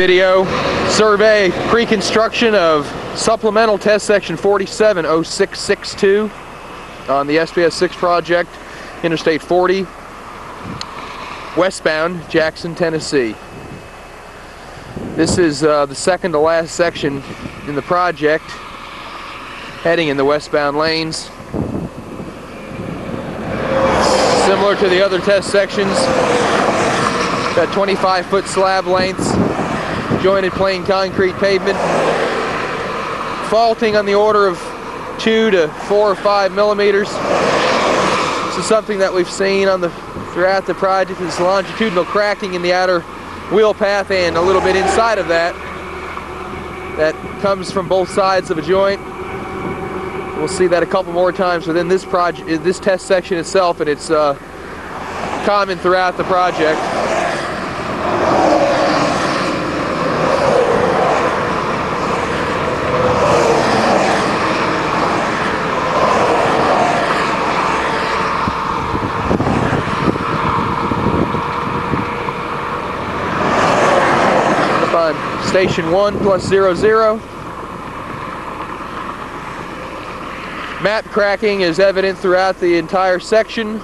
Video survey pre-construction of supplemental test section 470662 on the SPS 6 project, Interstate 40, westbound Jackson, Tennessee. This is the second to last section in the project, heading in the westbound lanes. Similar to the other test sections, got 25-foot slab lengths, jointed plain concrete pavement, faulting on the order of 2 to 4 or 5 millimeters. This is something that we've seen throughout the project, is longitudinal cracking in the outer wheel path and a little bit inside of that comes from both sides of a joint. We'll see that a couple more times within this project, this test section itself, and it's common throughout the project. Station 1 plus 00. Map cracking is evident throughout the entire section.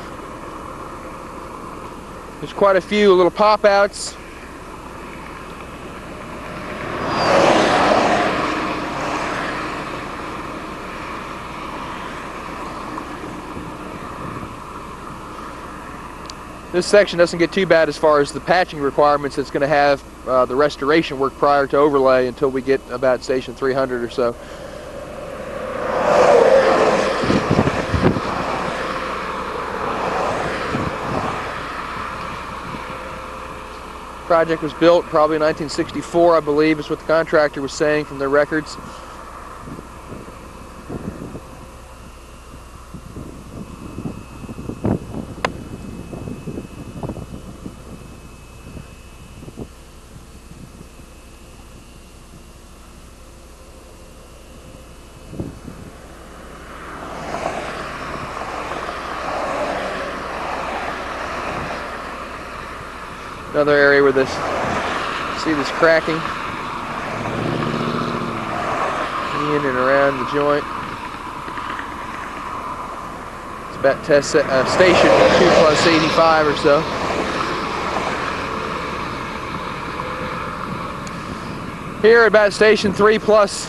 There's quite a few little pop-outs. This section doesn't get too bad as far as the patching requirements. It's going to have the restoration work prior to overlay until we get about station 300 or so. Project was built probably in 1964, I believe, is what the contractor was saying from their records. Another area where see this cracking in and around the joint. It's about test station 2 plus 85 or so. Here at about station 3 plus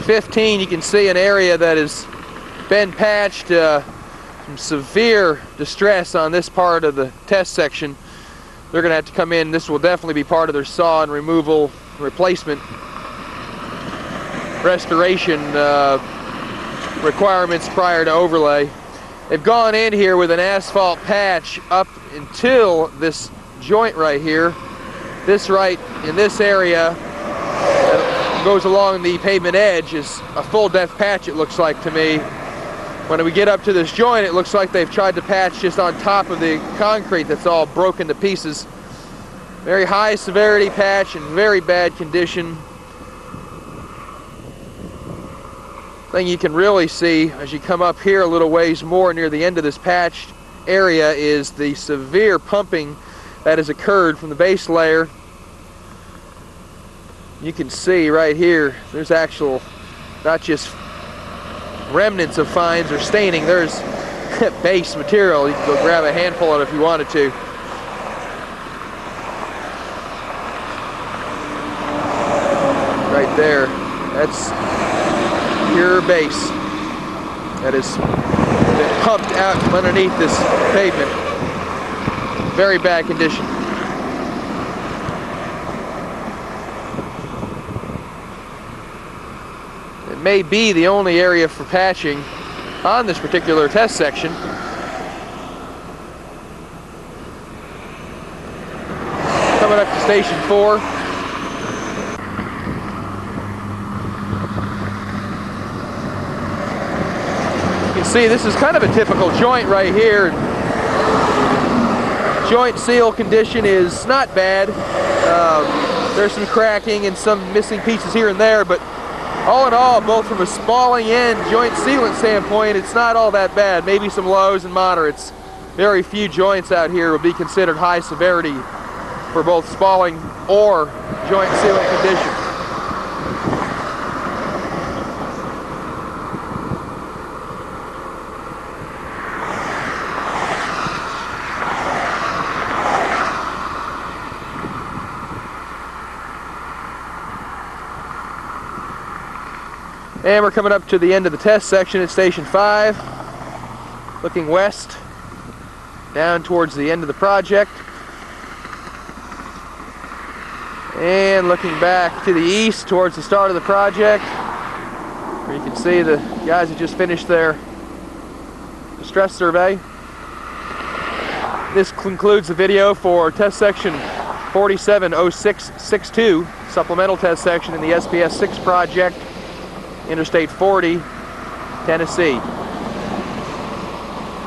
15, you can see an area that has been patched. Some severe distress on this part of the test section. They're going to have to come in. This will definitely be part of their saw and removal replacement restoration requirements prior to overlay. They've gone in here with an asphalt patch up until this joint right here. This right in this area that goes along the pavement edge is a full depth patch, it looks like to me. When we get up to this joint, it looks like they've tried to patch just on top of the concrete that's all broken to pieces. Very high severity patch in very bad condition. Thing you can really see as you come up here a little ways more near the end of this patched area is the severe pumping that has occurred from the base layer. You can see right here, there's actual, not just remnants of fines or staining, there's base material. You can go grab a handful of it if you wanted to. Right there, that's pure base that has been pumped out from underneath this pavement. Very bad condition. May be the only area for patching on this particular test section. Coming up to station 4. You can see this is kind of a typical joint right here. Joint seal condition is not bad. There's some cracking and some missing pieces here and there, but all in all, both from a spalling and joint sealant standpoint, it's not all that bad. Maybe some lows and moderates. Very few joints out here would be considered high severity for both spalling or joint sealing conditions. And we're coming up to the end of the test section at Station 5, looking west, down towards the end of the project, and looking back to the east towards the start of the project, where you can see the guys that just finished their distress survey. This concludes the video for test section 470662, supplemental test section in the SPS 6 project, Interstate 40, Tennessee.